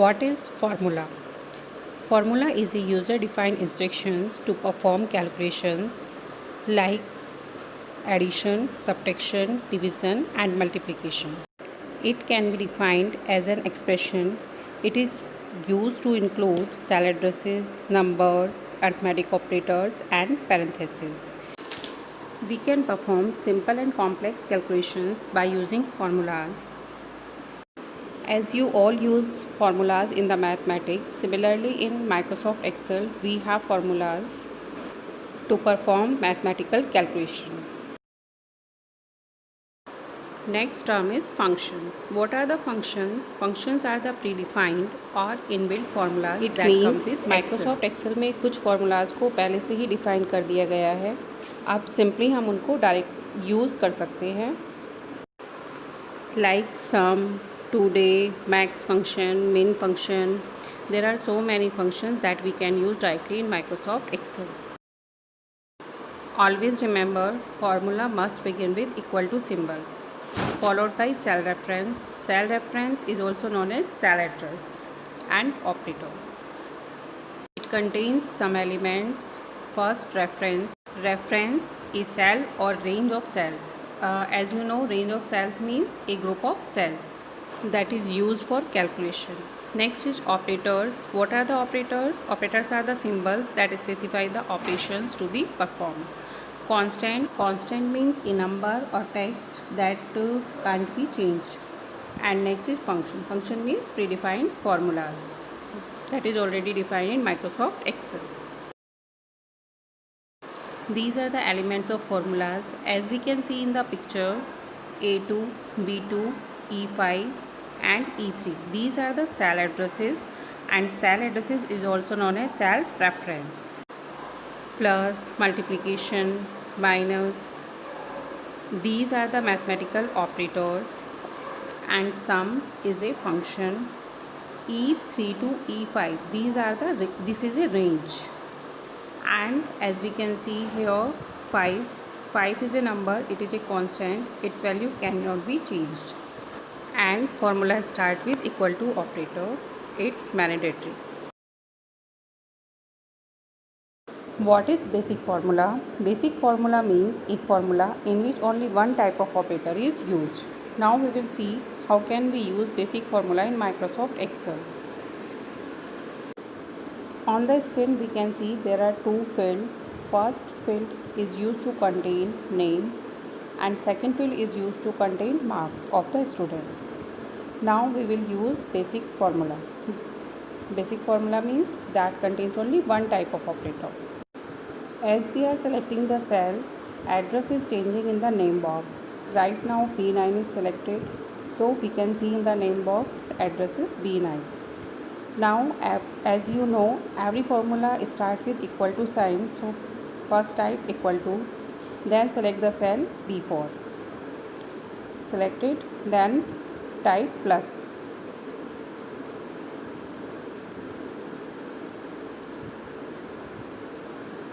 What is formula? Formula is a user-defined instructions to perform calculations like addition, subtraction, division and multiplication. It can be defined as an expression. It is used to include cell addresses, numbers, arithmetic operators and parentheses. We can perform simple and complex calculations by using formulas. As you all use formulas in the mathematics, similarly in Microsoft Excel, we have formulas to perform mathematical calculation. Next term is functions. What are the functions? Functions are the predefined or inbuilt formulas that comes with Microsoft Excel में कुछ formulas को पहले से ही define कर दिया गया है. अब simply हम उनको डायरेक्ट यूज़ कर सकते हैं. Like sum, today, max function, min function. There are so many functions that we can use directly in Microsoft Excel. Always remember, formula must begin with equal to symbol, followed by cell reference. Cell reference is also known as cell address and operators. It contains some elements. First, reference. Reference is cell or range of cells. As you know, range of cells means a group of cells that is used for calculation. Next is operators. What are the operators? Operators are the symbols that specify the operations to be performed. Constant. Constant means a number or text that can't be changed. And next is function. Function means predefined formulas that is already defined in Microsoft Excel. These are the elements of formulas. As we can see in the picture, A2, B2, E5 and E3. These are the cell addresses, and cell addresses is also known as cell reference. Plus, multiplication, minus. These are the mathematical operators, and sum is a function. E3 to E5. This is a range. And as we can see here, 5 is a number, it is a constant, its value cannot be changed. And formula start with equal to operator, it's mandatory. What is basic formula? Basic formula means a formula in which only one type of operator is used. Now we will see how can we use basic formula in Microsoft Excel. On the screen we can see there are two fields. First field is used to contain names and second field is used to contain marks of the student. Now we will use basic formula. Basic formula means that contains only one type of operator. As we are selecting the cell, address is changing in the name box. Right now B9 is selected, so we can see in the name box address is B9. Now, as you know, every formula starts with equal to sign. So, first type equal to, then select the cell B4. Select it, then type plus.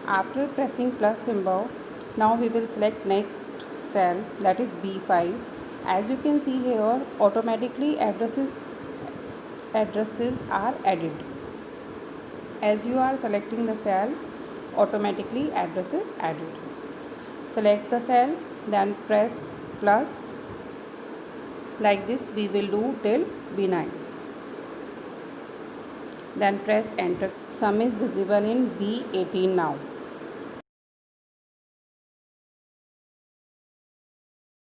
After pressing plus symbol, now we will select next cell, that is B5. As you can see here, automatically addresses are added. As you are selecting the cell, automatically address is added. Select the cell, then press plus. Like this we will do till B9. Then press enter. Sum is visible in B18 now.